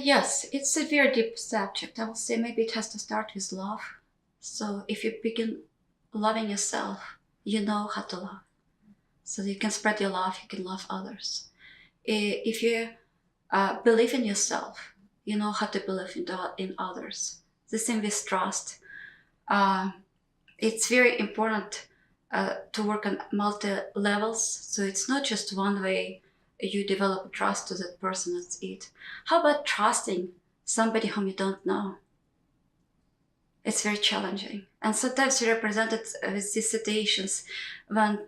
Yes, it's a very deep subject. I will say maybe it has to start with love. So if you begin loving yourself, you know how to love. So you can spread your love, you can love others. If you believe in yourself, you know how to believe in others. The same with trust. Uh, it's very important to work on multi levels. So it's not just one way you develop trust to that person. That's it. How about trusting somebody whom you don't know? It's very challenging. And sometimes we represent it with these situations when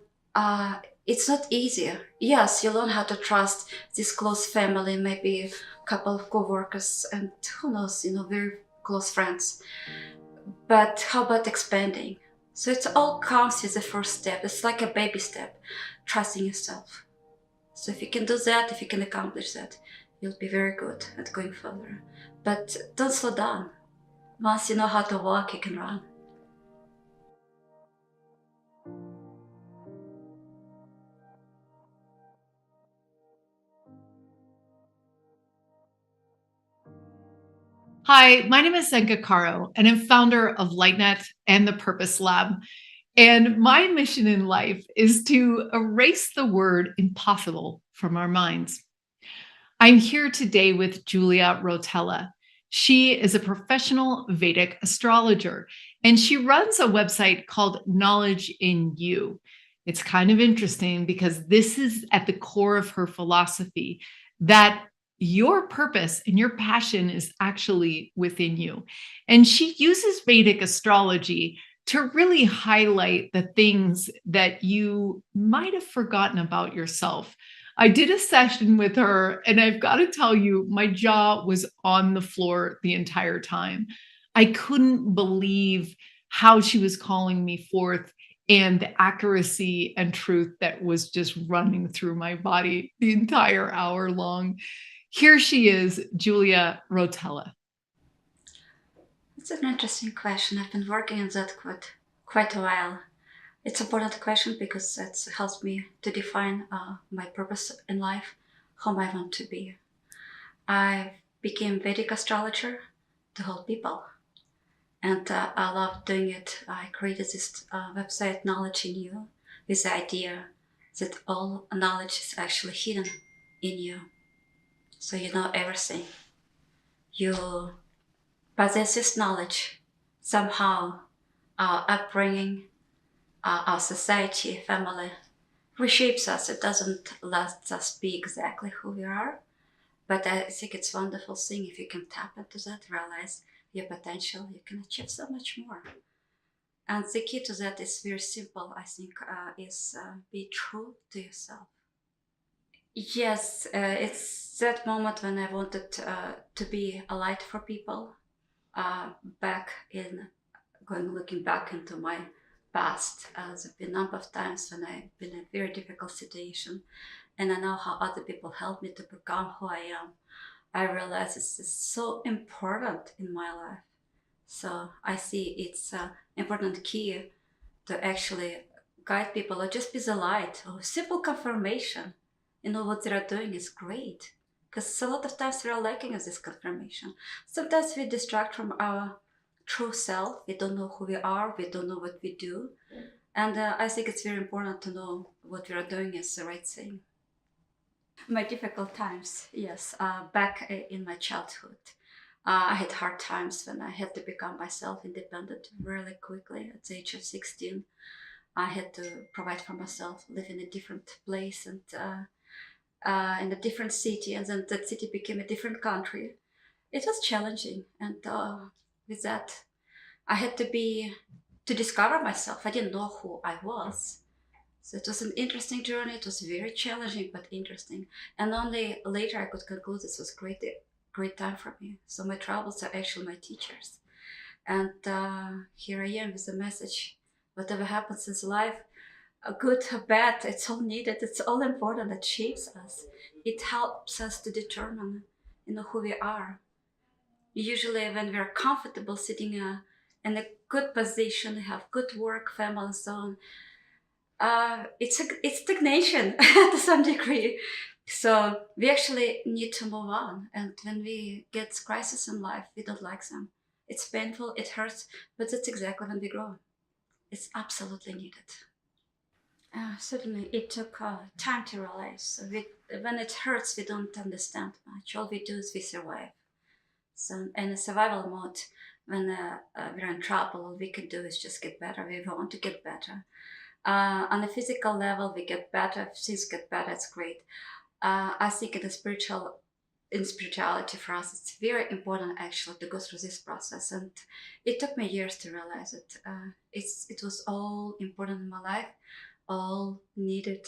it's not easier. Yes, you learn how to trust this close family, maybe a couple of co-workers, and who knows, very close friends. But how about expanding? So it all comes with the first step. It's like a baby step, trusting yourself. So if you can do that, if you can accomplish that, you'll be very good at going further. But don't slow down. Once you know how to walk, you can run. Hi, my name is Zenka Caro, and I'm founder of LightNet and the Purpose Lab. And my mission in life is to erase the word impossible from our minds. I'm here today with Julia Rotella. She is a professional Vedic astrologer, and she runs a website called Knowledge in You. It's kind of interesting because this is at the core of her philosophy that your purpose and your passion is actually within you. And she uses Vedic astrology to really highlight the things that you might have forgotten about yourself. I did a session with her, and I've got to tell you, my jaw was on the floor the entire time. I couldn't believe how she was calling me forth and the accuracy and truth that was just running through my body the entire hour long. Here she is, Julia Rotella. It's an interesting question. I've been working on that quite a while. It's an important question because it helps me to define my purpose in life, whom I want to be. I became Vedic astrologer to help people, and I love doing it. I created this website, Knowledge in You, with the idea that all knowledge is actually hidden in you. So you know everything. You possess this knowledge. Somehow, our upbringing, our society, family reshapes us. It doesn't let us be exactly who we are. But I think it's a wonderful thing if you can tap into that, realize your potential, you can achieve so much more. And the key to that is very simple, I think, is be true to yourself. Yes, it's that moment when I wanted to be a light for people. Back in looking back into my past, there's been a number of times when I've been in a very difficult situation, and I know how other people helped me to become who I am. I realize this is so important in my life. So I see it's an important key to actually guide people or just be the light or simple confirmation. What they are doing is great. Because a lot of times we are lacking of this confirmation. Sometimes we distract from our true self. We don't know who we are. We don't know what we do. And I think it's very important to know what we are doing is the right thing. My difficult times, yes. Back in my childhood, I had hard times when I had to become myself independent really quickly at the age of 16. I had to provide for myself, live in a different place and in a different city, and then that city became a different country. It was challenging, and with that, I had to discover myself. I didn't know who I was. So it was an interesting journey. It was very challenging but interesting. And only later I could conclude this was great time for me. So my travels are actually my teachers. And here I am with a message. Whatever happens in life, good or bad, it's all needed. It's all important. It shapes us. It helps us to determine, who we are. Usually, when we're comfortable sitting in a good position, have good work, family, and so on, it's stagnation to some degree. So we actually need to move on. And when we get crisis in life, we don't like them. It's painful, it hurts, but that's exactly when we grow. It's absolutely needed. Certainly, it took time to realize. So when it hurts, we don't understand much. All we do is we survive. So in a survival mode, when we're in trouble, all we can do is just get better. We want to get better. On a physical level, we get better. If things get better, it's great. I think in spirituality for us, it's very important actually to go through this process. And it took me years to realize it. It was all important in my life, all needed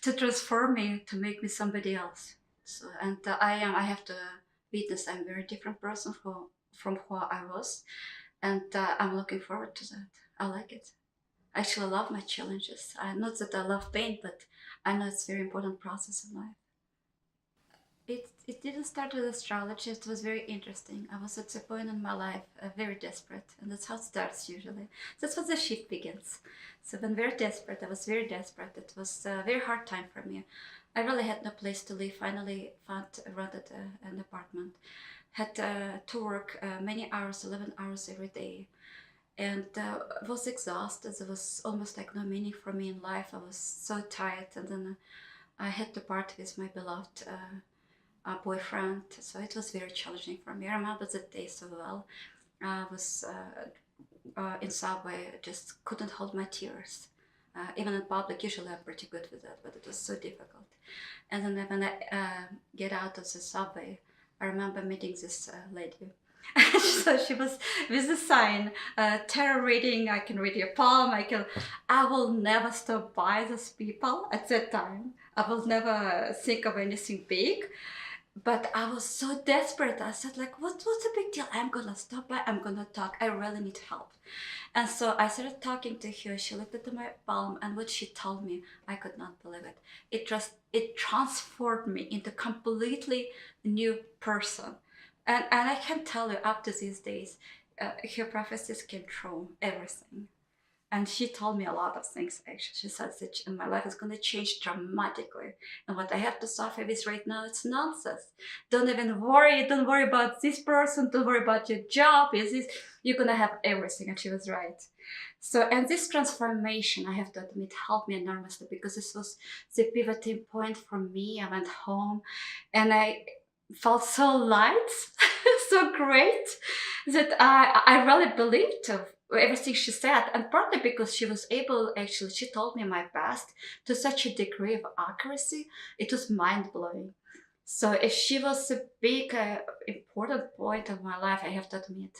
to transform me, to make me somebody else. So, and I have to witness I'm a very different person from who I was. And I'm looking forward to that. I like it. I actually love my challenges. Not that I love pain, but I know it's a very important process in life. It didn't start with astrology. It was very interesting. I was at a point in my life very desperate, and that's how it starts usually. That's what the shift begins. So when very desperate, I was very desperate. It was a very hard time for me. I really had no place to live. Finally, rented an apartment. Had to work many hours, 11 hours every day, and was exhausted. There was almost like no meaning for me in life. I was so tired, and then I had to part with my beloved boyfriend. So it was very challenging for me. I remember the day so well. I was in subway, I just couldn't hold my tears. Even in public, usually I'm pretty good with that, but it was so difficult. And then when I get out of the subway, I remember meeting this lady. So she was with a sign, tarot reading. I can read your palm. I will never stop by those people at that time. I will never think of anything big. But I was so desperate. I said, like, what's the big deal? I'm gonna stop by. I'm gonna talk. I really need help. And so I started talking to her. She looked at my palm, and what she told me, I could not believe it. It transformed me into completely new person. And I can tell you, up to these days, her prophecies came true. Everything. And she told me a lot of things actually. She said that my life is going to change dramatically. And what I have to suffer with right now, it's nonsense. Don't even worry. Don't worry about this person. Don't worry about your job. You're going to have everything. And she was right. So, and this transformation, I have to admit, helped me enormously because this was the pivoting point for me. I went home and I felt so light, so great that I really believed everything she said, and partly because she was able, actually she told me my past to such a degree of accuracy, it was mind-blowing. So if she was a big important point of my life, I have to admit.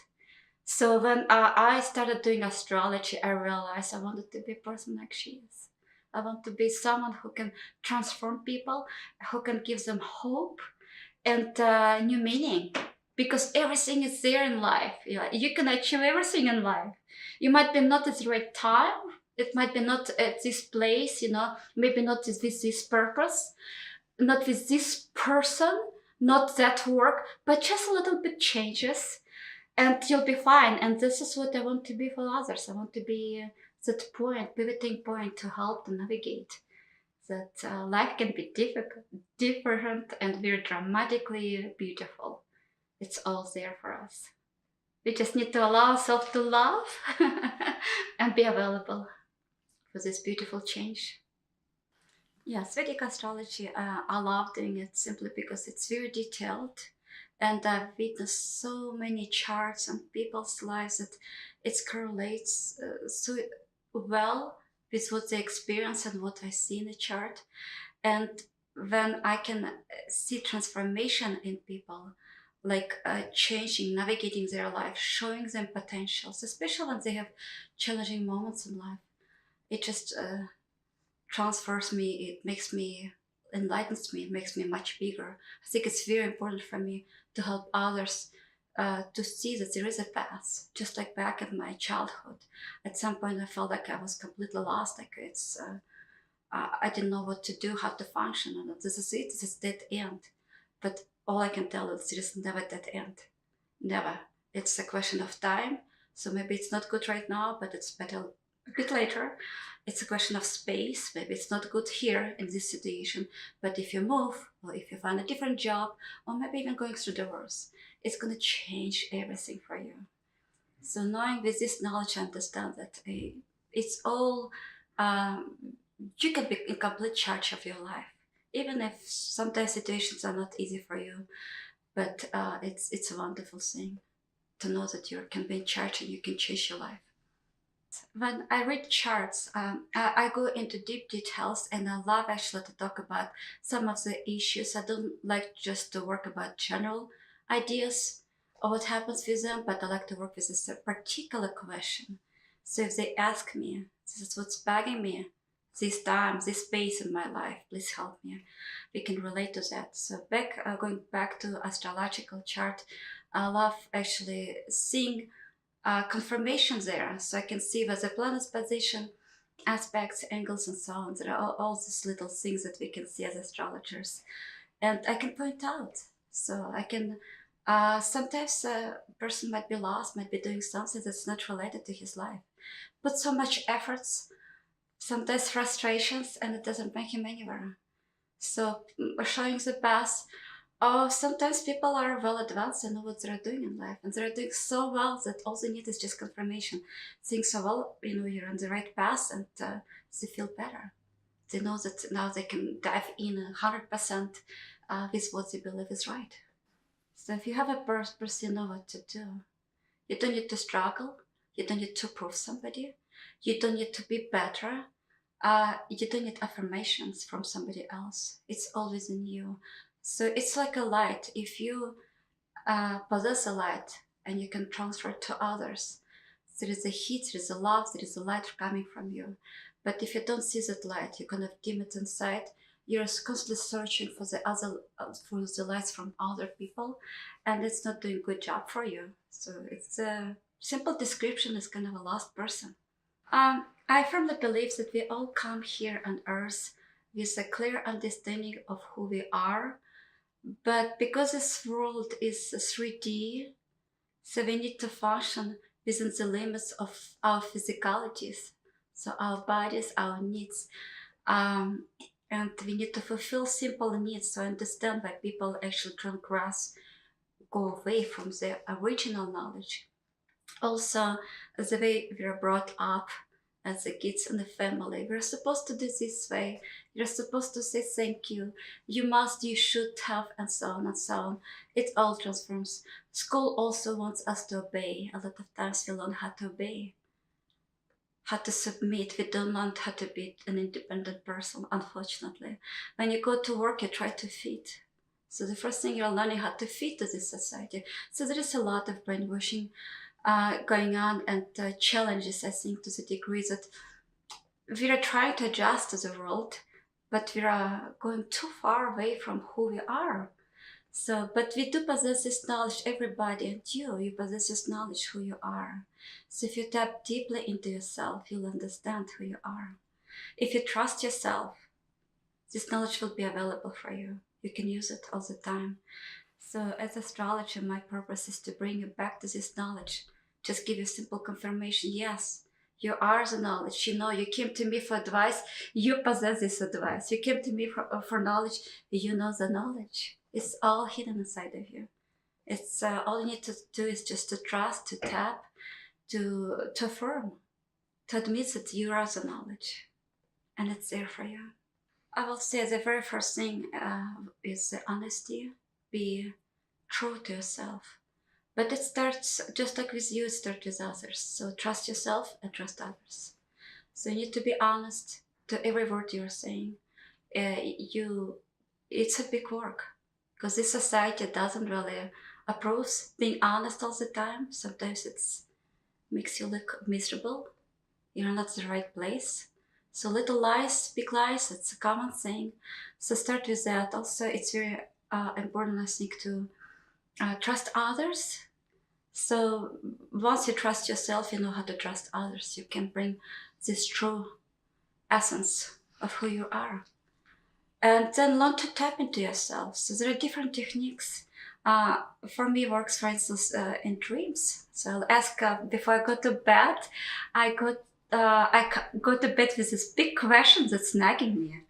So when I started doing astrology, I realized I wanted to be a person like she is. I want to be someone who can transform people, who can give them hope and new meaning, because everything is there in life. You can achieve everything in life. You might be not at the right time. It might be not at this place, maybe not with this purpose, not with this person, not that work, but just a little bit changes and you'll be fine. And this is what I want to be for others. I want to be that point, pivoting point to help them navigate that life can be different, and very dramatically beautiful. It's all there for us. We just need to allow ourselves to love and be available for this beautiful change. Yes, Vedic astrology, I love doing it simply because it's very detailed. And I've witnessed so many charts and people's lives that it correlates so well with what they experience and what I see in the chart. And when I can see transformation in people, like changing, navigating their life, showing them potentials, especially when they have challenging moments in life, it just transfers me, it makes me, enlightens me, it makes me much bigger. I think it's very important for me to help others to see that there is a path, just like back in my childhood. At some point, I felt like I was completely lost. Like I didn't know what to do, how to function, and this is it. This is dead end. But all I can tell is there is never dead end. Never. It's a question of time. So maybe it's not good right now, but it's better a bit later. It's a question of space. Maybe it's not good here in this situation, but if you move, or if you find a different job, or maybe even going through divorce, it's going to change everything for you. So knowing with this knowledge, I understand that it's all, um, you can be in complete charge of your life, even if sometimes situations are not easy for you. But it's a wonderful thing to know that you can be in charge and you can change your life. When I read charts, I go into deep details, and I love actually to talk about some of the issues. I don't like just to work about general ideas of what happens with them, but I like to work with this particular question. So if they ask me, this is what's bugging me, this time, this space in my life, please help me. We can relate to that. So going back to astrological chart, I love actually seeing confirmation there, so I can see where the planet's position, aspects, angles, and so on. There are all these little things that we can see as astrologers, and I can point out. So I can. Sometimes a person might be lost, might be doing something that's not related to his life. Put so much efforts, sometimes frustrations, and it doesn't bring him anywhere. So showing the path. Oh, sometimes people are well advanced and know what they're doing in life, and they're doing so well that all they need is just confirmation. Saying so well, you're on the right path, and they feel better. They know that now they can dive in 100% with what they believe is right. So if you have a purpose, you know what to do. You don't need to struggle. You don't need to prove somebody. You don't need to be better. You don't need affirmations from somebody else. It's always in you. So it's like a light. If you possess a light and you can transfer it to others, there is a heat, there is a love, there is a light coming from you. But if you don't see that light, you kind of dim it inside. You're constantly searching for for the lights from other people, and it's not doing a good job for you. So it's a simple description is kind of a lost person. I firmly believe that we all come here on Earth with a clear understanding of who we are, but because this world is 3D, so we need to function within the limits of our physicalities, so our bodies, our needs, um, and we need to fulfill simple needs. So I understand why people actually transgress, go away from their original knowledge. Also, the way we are brought up as the kids in the family, we're supposed to do this way. You're supposed to say thank you. You must, you should have, and so on and so on. It all transforms. School also wants us to obey. A lot of times we learn how to obey, how to submit. We don't learn how to be an independent person, unfortunately. When you go to work, you try to fit. So the first thing you're learning how to fit to this society. So there is a lot of brainwashing going on, and challenges, I think, to the degree that we are trying to adjust to the world, but we are going too far away from who we are. So, but we do possess this knowledge, everybody, and you possess this knowledge who you are. So if you tap deeply into yourself, you'll understand who you are. If you trust yourself, this knowledge will be available for you. You can use it all the time. So as astrologer, my purpose is to bring you back to this knowledge. Just give you simple confirmation. Yes, you are the knowledge. You came to me for advice. You possess this advice. You came to me for knowledge. You know the knowledge. It's all hidden inside of you. It's all you need to do is just to trust, to tap, to affirm, to admit that you are the knowledge, and it's there for you. I will say the very first thing is the honesty. Be true to yourself. But it starts just like with you, it starts with others. So trust yourself and trust others. So you need to be honest to every word you're saying. It's a big work because this society doesn't really approve being honest all the time. Sometimes it makes you look miserable. You're not in the right place. So little lies, big lies, it's a common thing. So start with that. Also, it's very important, I think, to trust others. So once you trust yourself, you know how to trust others. You can bring this true essence of who you are. And then learn to tap into yourself. So there are different techniques. For me, works, for instance, in dreams. So I'll ask before I go to bed, I go go to bed with this big question that's nagging me.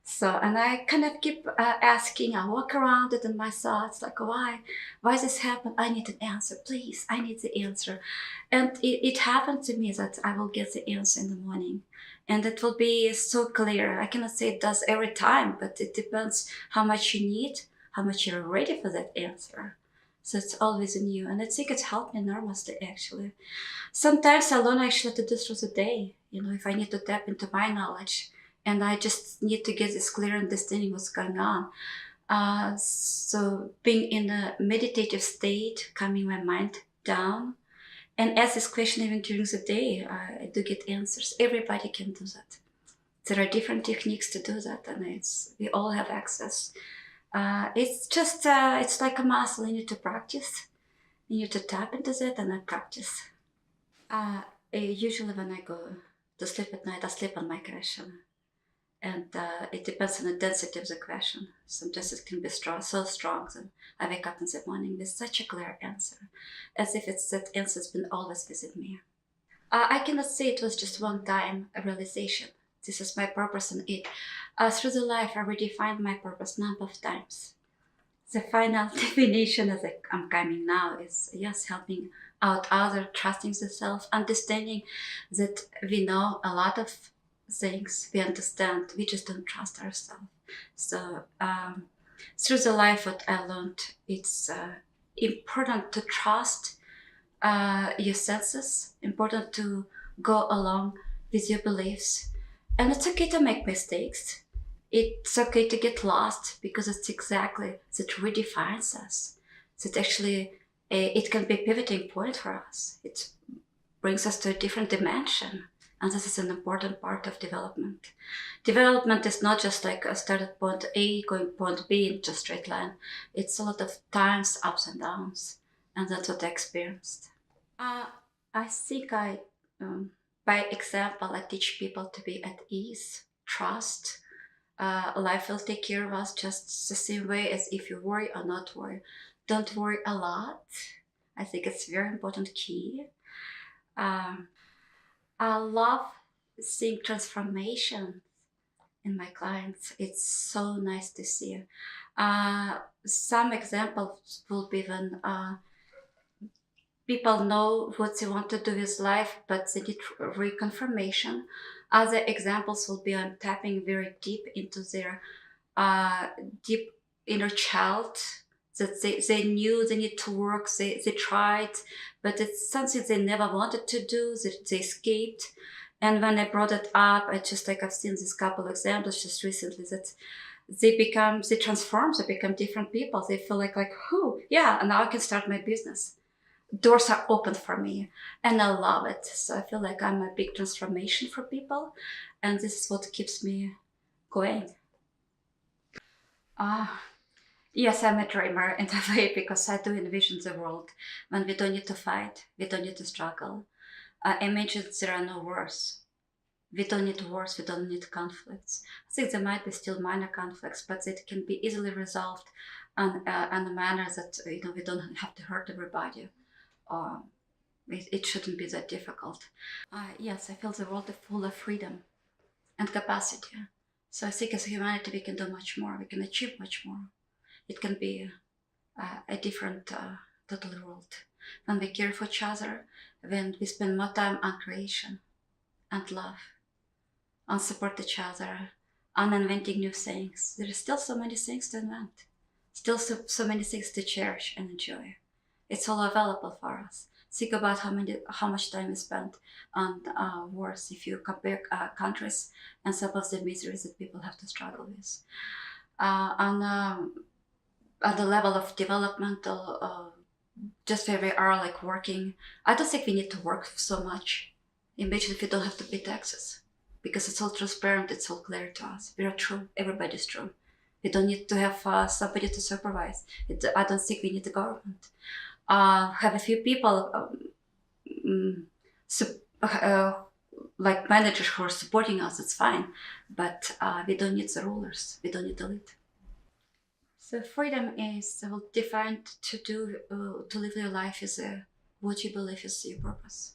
So, and I kind of keep asking, I walk around it in my thoughts, like, why this happened? I need an answer, please. I need the answer. And it happened to me that I will get the answer in the morning. And it will be so clear. I cannot say it does every time, but it depends how much you need, how much you're ready for that answer. So it's always in you. And I think it's helped me enormously, actually. Sometimes I learn actually to do through the day, if I need to tap into my knowledge and I just need to get this clear understanding what's going on. So being in a meditative state, calming my mind down, and ask this question even during the day, I do get answers. Everybody can do that. There are different techniques to do that, and we all have access. It's just, it's like a muscle. You need to practice. You need to tap into that and then practice. Usually when I go to sleep at night, I sleep on my question. And it depends on the density of the question. Sometimes it can be so strong that I wake up in the morning with such a clear answer, as if that answer's been always within me. I cannot say it was just one time a realization. This is my purpose in it. Through the life, I redefined my purpose a number of times. The final definition as I'm coming now is, yes, helping out others, trusting the self, understanding that we know a lot of things, we understand, we just don't trust ourselves. So through the life, what I learned, it's important to trust your senses, important to go along with your beliefs. And it's okay to make mistakes. It's okay to get lost, because it's exactly that redefines us. That actually it can be a pivoting point for us. It brings us to a different dimension. And this is an important part of development. Development is not just like a start at point A, going point B in just straight line. It's a lot of times ups and downs. And that's what I experienced. I think by example, I teach people to be at ease, trust. Life will take care of us just the same way as if you worry or not worry. Don't worry a lot. I think it's a very important key. I love seeing transformation in my clients. It's so nice to see. Some examples will be when people know what they want to do with life, but they need reconfirmation. Other examples will be on tapping very deep into their deep inner child, that they knew they need to work, they tried, but it's something they never wanted to do, that they escaped. And when I brought it up, I've seen these couple examples just recently, that they transform, they become different people. They feel like, who? Yeah, and now I can start my business. Doors are open for me, and I love it. So I feel like I'm a big transformation for people, and this is what keeps me going. Yes, I'm a dreamer in a way, because I do envision the world when we don't need to fight, we don't need to struggle. I imagine there are no wars. We don't need wars, we don't need conflicts. I think there might be still minor conflicts, but it can be easily resolved in a manner that we don't have to hurt everybody. It shouldn't be that difficult. Yes, I feel the world is full of freedom and capacity. So I think as humanity we can do much more, we can achieve much more. It can be a different total world. When we care for each other, when we spend more time on creation and love, on support each other, on inventing new things. There are still so many things to invent, still so many things to cherish and enjoy. It's all available for us. Think about how much time is spent on wars if you compare countries and some of the miseries that people have to struggle with. On the level of developmental, just where we are working, I don't think we need to work so much. Imagine if you don't have to pay taxes, because it's all transparent, it's all clear to us. We are true, everybody's true. We don't need to have somebody to supervise. I don't think we need the government. Have a few people like managers who are supporting us, it's fine. But we don't need the rulers, we don't need the lead. So freedom is defined to live your life is what you believe is your purpose.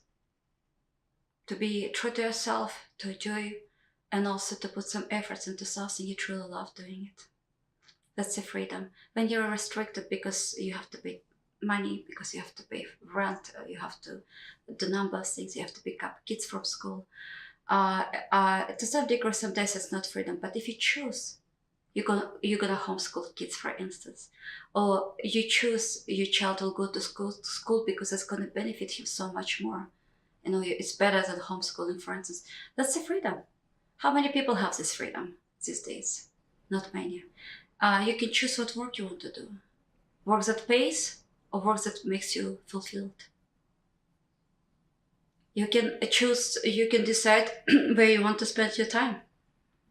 to be true to yourself, to enjoy, and also to put some efforts into something you truly love doing it. That's the freedom. When you're restricted because you have to pay money, because you have to pay rent, you have to do number of things, you have to pick up kids from school. To some degree, sometimes it's not freedom. But if you choose, you're gonna homeschool kids, for instance, or you choose your child will go to school because it's gonna benefit him so much more. It's better than homeschooling, for instance. That's the freedom. How many people have this freedom these days? Not many. You can choose what work you want to do. Work that pays or work that makes you fulfilled. You can choose, you can decide where you want to spend your time.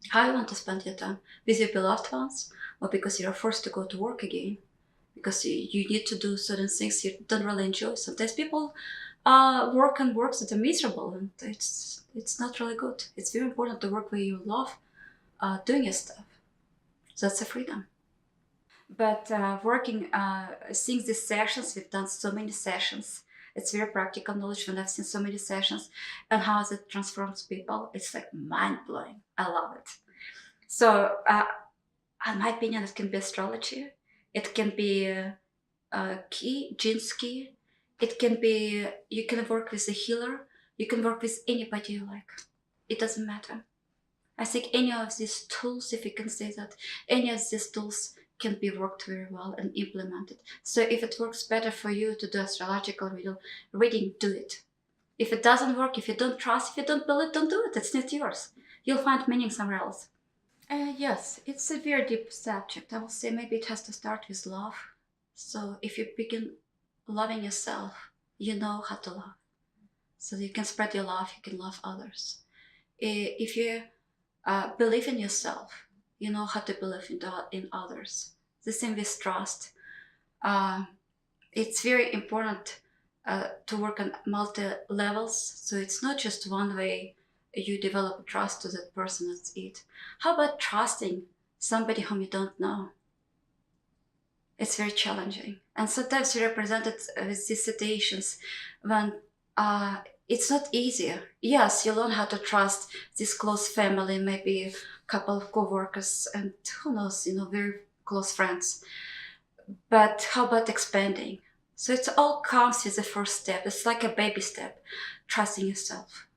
How you want to spend your time. With your beloved ones, or because you're forced to go to work again. Because you need to do certain things you don't really enjoy. Sometimes people work and work that are miserable, and it's not really good. It's very important to work where you love doing your stuff. So that's a freedom. But working, since these sessions, we've done so many sessions. It's very practical knowledge when I've seen so many sessions and how it transforms people. It's like mind blowing. I love it. So, in my opinion, it can be astrology. It can be genes key. It can be, you can work with a healer. You can work with anybody you like. It doesn't matter. I think any of these tools, if you can say that, any of these tools can be worked very well and implemented. So if it works better for you to do astrological reading, do it. If it doesn't work, if you don't trust, if you don't believe, don't do it. It's not yours. You'll find meaning somewhere else. Yes, it's a very deep subject. I will say maybe it has to start with love. So if you begin loving yourself, you know how to love. So you can spread your love, you can love others. If you believe in yourself, you know how to believe in others. The same with trust. It's very important to work on multi levels. So it's not just one way you develop trust to that person. That's it. How about trusting somebody whom you don't know? It's very challenging. And sometimes we represent it with these situations when it's not easy. Yes, you learn how to trust this close family, maybe a couple of co-workers, and who knows, very close friends. But how about expanding? So it all comes with the first step. It's like a baby step, trusting yourself.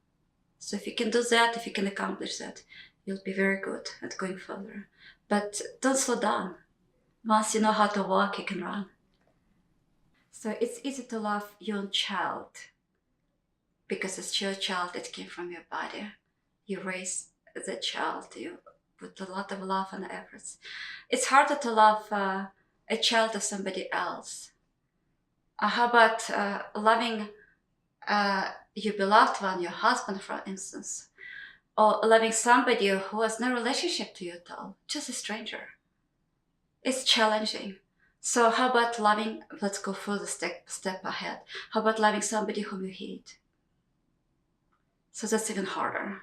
So if you can do that, if you can accomplish that, you'll be very good at going further. But don't slow down. Once you know how to walk, you can run. So it's easy to love your own child because it's your child that came from your body. You raise the child, you put a lot of love and efforts. It's harder to love a child of somebody else. How about loving your beloved one, your husband, for instance, or loving somebody who has no relationship to you at all, just a stranger? It's challenging. So how about loving, let's go further step ahead. How about loving somebody whom you hate? So that's even harder.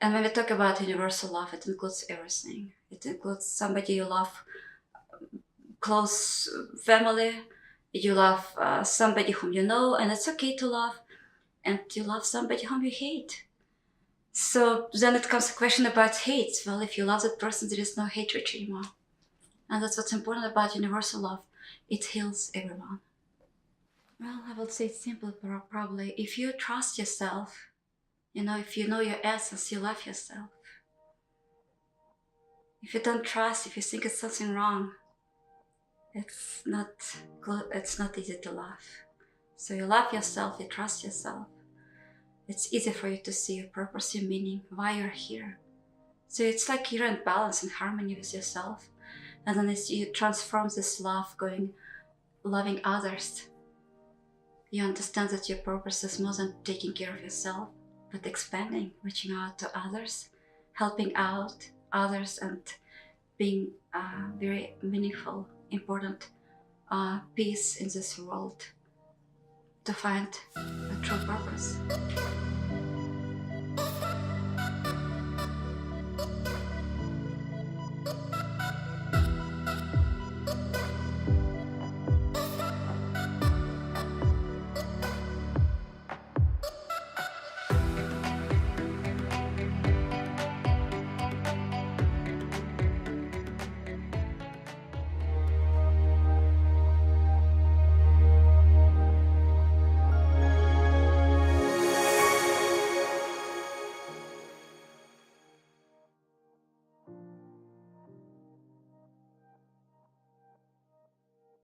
And when we talk about universal love, it includes everything. It includes somebody you love, close family, you love somebody whom you know, and it's okay to love, and you love somebody whom you hate. So then it comes a question about hate. Well, if you love that person, there is no hatred anymore. And that's what's important about universal love. It heals everyone. Well, I would say it's simple, probably. If you trust yourself, if you know your essence, you love yourself. If you don't trust, if you think it's something wrong, it's not easy to love. So you love yourself, you trust yourself. It's easy for you to see your purpose, your meaning, why you're here. So it's like you're in balance and harmony with yourself. And then as you transform this love, loving others, you understand that your purpose is more than taking care of yourself, but expanding, reaching out to others, helping out others, and being a very meaningful, important piece in this world to find a true purpose.